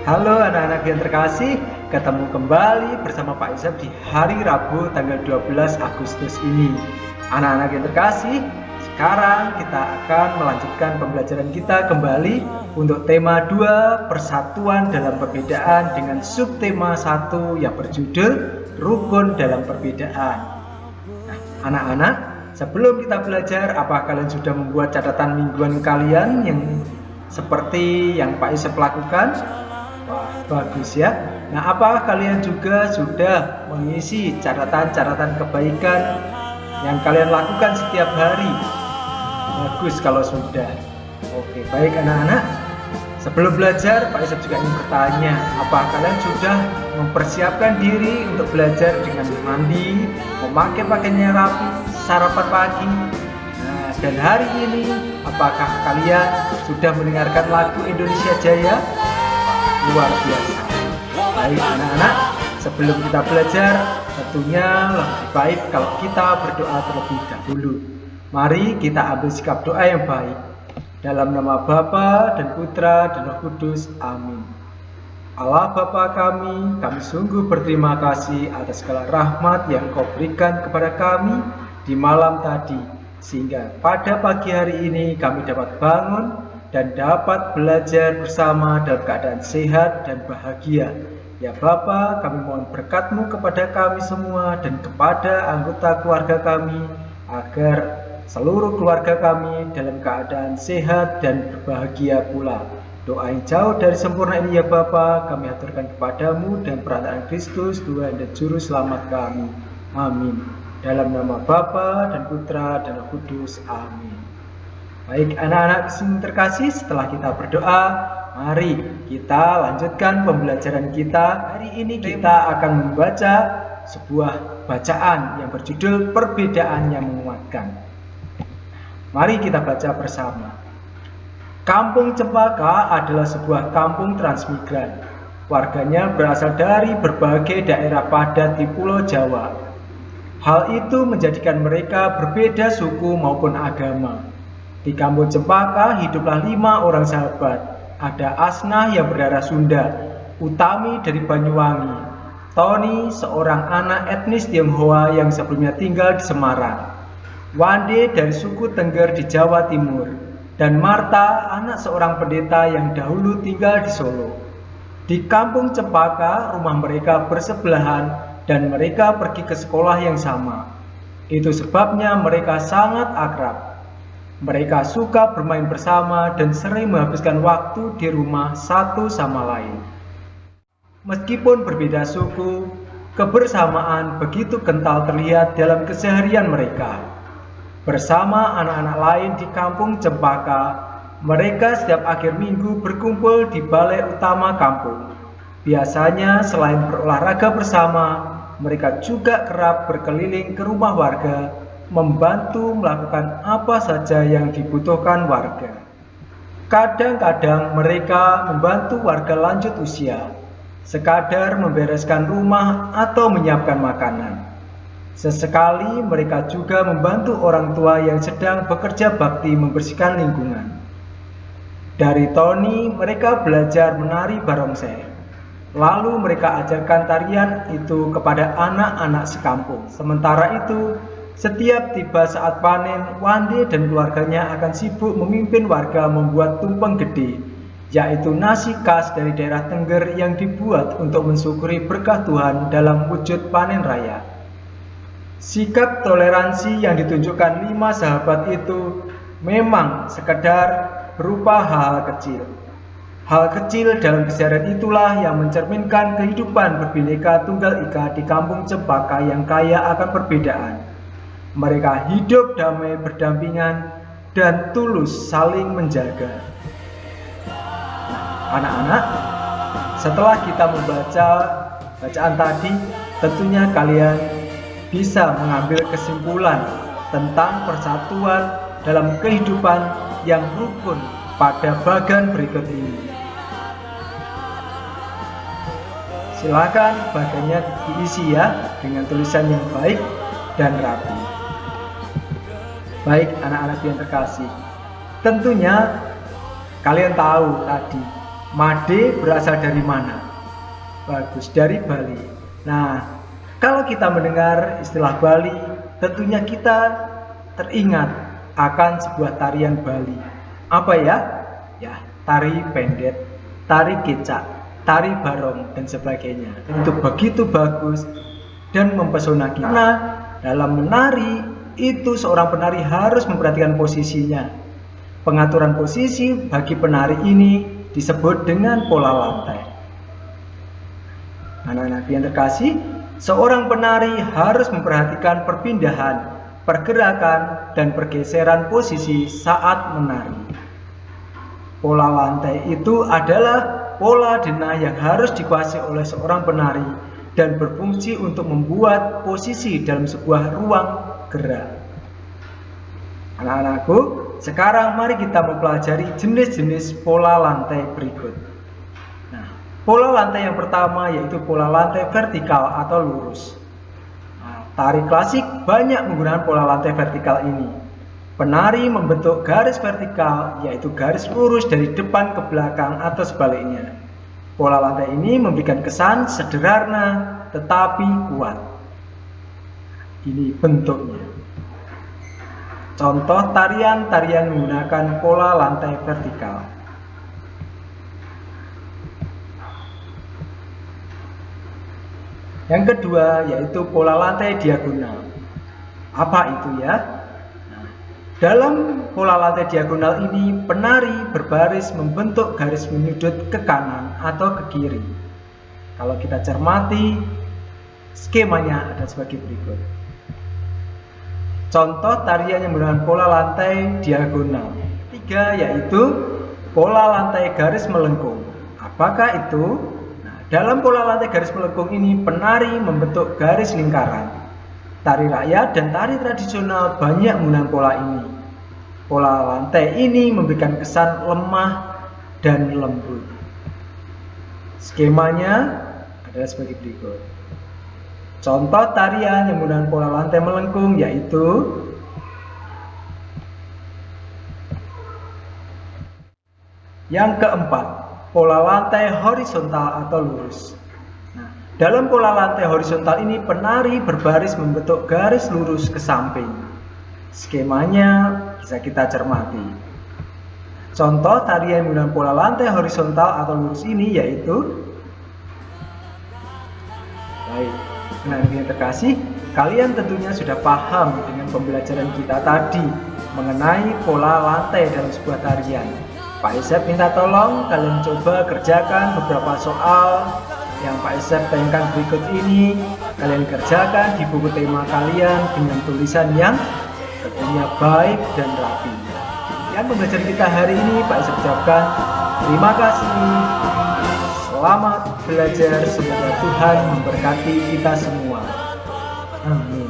Halo anak-anak yang terkasih, ketemu kembali bersama Pak Isep di hari Rabu tanggal 12 Agustus ini. Anak-anak yang terkasih, sekarang kita akan melanjutkan pembelajaran kita kembali untuk tema 2, persatuan dalam perbedaan, dengan subtema 1 yang berjudul rukun dalam perbedaan. Nah, anak-anak, sebelum kita belajar, apakah kalian sudah membuat catatan mingguan kalian yang seperti yang Pak Isep lakukan? Wah, bagus ya. Nah, apakah kalian juga sudah mengisi catatan-catatan kebaikan yang kalian lakukan setiap hari? Bagus kalau sudah. Oke, baik anak-anak. Sebelum belajar, Pak Isep juga ingin bertanya, apakah kalian sudah mempersiapkan diri untuk belajar dengan mandi, memakai pakaian rapi, sarapan pagi? Nah, dan hari ini, apakah kalian sudah mendengarkan lagu Indonesia Jaya? Luar biasa. Baik anak-anak, sebelum kita belajar, tentunya lebih baik kalau kita berdoa terlebih dahulu. Mari kita ambil sikap doa yang baik. Dalam nama Bapa dan Putra dan Roh Kudus, amin. Allah Bapa kami sungguh berterima kasih atas segala rahmat yang Kau berikan kepada kami di malam tadi, sehingga pada pagi hari ini kami dapat bangun dan dapat belajar bersama dalam keadaan sehat dan bahagia. Ya Bapa, kami mohon berkat-Mu kepada kami semua dan kepada anggota keluarga kami, agar seluruh keluarga kami dalam keadaan sehat dan berbahagia pula. Doa yang jauh dari sempurna ini ya Bapa, kami aturkan kepadamu dan perantaraan Kristus, Tuhan dan Juru Selamat kami. Amin. Dalam nama Bapa dan Putra dan Roh Kudus, amin. Baik anak-anak terkasih, setelah kita berdoa, mari kita lanjutkan pembelajaran kita. Hari ini kita akan membaca sebuah bacaan yang berjudul Perbedaan yang Menguatkan. Mari kita baca bersama. Kampung Cempaka adalah sebuah kampung transmigran. Warganya berasal dari berbagai daerah padat di Pulau Jawa. Hal itu menjadikan mereka berbeda suku maupun agama. Di kampung Cempaka hiduplah 5 orang sahabat. Ada Asnah yang berdarah Sunda, Utami dari Banyuwangi, Tony seorang anak etnis Tionghoa yang sebelumnya tinggal di Semarang, Wande dari suku Tengger di Jawa Timur, dan Marta anak seorang pendeta yang dahulu tinggal di Solo. Di kampung Cempaka rumah mereka bersebelahan dan mereka pergi ke sekolah yang sama. Itu sebabnya mereka sangat akrab. Mereka suka bermain bersama dan sering menghabiskan waktu di rumah satu sama lain. Meskipun berbeda suku, kebersamaan begitu kental terlihat dalam keseharian mereka. Bersama anak-anak lain di kampung Cempaka, mereka setiap akhir minggu berkumpul di balai utama kampung. Biasanya selain berolahraga bersama, mereka juga kerap berkeliling ke rumah warga, membantu melakukan apa saja yang dibutuhkan warga. Kadang-kadang mereka membantu warga lanjut usia, sekadar membereskan rumah atau menyiapkan makanan. Sesekali mereka juga membantu orang tua yang sedang bekerja bakti membersihkan lingkungan. Dari Tony, mereka belajar menari barongsai. Lalu mereka ajarkan tarian itu kepada anak-anak sekampung. Sementara itu, setiap tiba saat panen, Wande dan keluarganya akan sibuk memimpin warga membuat tumpeng gede, yaitu nasi khas dari daerah Tengger yang dibuat untuk mensyukuri berkah Tuhan dalam wujud panen raya. Sikap toleransi yang ditunjukkan 5 sahabat itu memang sekedar berupa hal-hal kecil. Hal kecil dalam keseharian itulah yang mencerminkan kehidupan berbineka tunggal ika di kampung Cempaka yang kaya akan perbedaan. Mereka hidup damai berdampingan dan tulus saling menjaga. Anak-anak, setelah kita membaca bacaan tadi, tentunya kalian bisa mengambil kesimpulan tentang persatuan dalam kehidupan yang rukun pada bagian berikut ini. Silakan bagiannya diisi ya dengan tulisan yang baik dan rapi. Baik anak-anak yang terkasih, tentunya kalian tahu tadi Made berasal dari mana? Bagus, dari Bali. Nah, kalau kita mendengar istilah Bali, tentunya kita teringat akan sebuah tarian Bali. Apa ya? Ya, tari pendet, tari kecak, tari barong, dan sebagainya. Itu begitu bagus dan mempesona kita. Karena dalam menari, itu seorang penari harus memperhatikan posisinya. Pengaturan posisi bagi penari ini disebut dengan pola lantai. Anak-anak yang terkasih, seorang penari harus memperhatikan perpindahan, pergerakan, dan pergeseran posisi saat menari. Pola lantai itu adalah pola denah yang harus dikuasai oleh seorang penari dan berfungsi untuk membuat posisi dalam sebuah ruang gerak. Anak-anakku, sekarang mari kita mempelajari jenis-jenis pola lantai berikut. Nah, pola lantai yang pertama yaitu pola lantai vertikal atau lurus. Nah, tari klasik banyak menggunakan pola lantai vertikal ini. Penari membentuk garis vertikal yaitu garis lurus dari depan ke belakang atau sebaliknya. Pola lantai ini memberikan kesan sederhana tetapi kuat. Ini bentuknya. Contoh tarian-tarian menggunakan pola lantai vertikal. Yang kedua yaitu pola lantai diagonal. Apa itu ya? Nah, dalam pola lantai diagonal ini, penari berbaris membentuk garis menyudut ke kanan atau ke kiri. Kalau kita cermati, skemanya ada sebagai berikut. Contoh tarian yang menggunakan pola lantai diagonal. Tiga yaitu pola lantai garis melengkung. Apakah itu? Nah, dalam pola lantai garis melengkung ini penari membentuk garis lingkaran. Tari rakyat dan tari tradisional banyak menggunakan pola ini. Pola lantai ini memberikan kesan lemah dan lembut. Skemanya adalah sebagai berikut. Contoh tarian yang menggunakan pola lantai melengkung yaitu yang keempat, pola lantai horizontal atau lurus. Nah, dalam pola lantai horizontal ini penari berbaris membentuk garis lurus ke samping. Skemanya bisa kita cermati. Contoh tarian yang menggunakan pola lantai horizontal atau lurus ini yaitu Anak-anak yang terkasih, kalian tentunya sudah paham dengan pembelajaran kita tadi mengenai pola lantai dalam sebuah tarian. Pak Isep minta tolong kalian coba kerjakan beberapa soal yang Pak Isep tayangkan berikut ini. Kalian kerjakan di buku tema kalian dengan tulisan yang tentunya baik dan rapi. Yang pembelajaran kita hari ini Pak Isep ucapkan terima kasih. Selamat belajar, semoga Tuhan memberkati kita semua. Amin.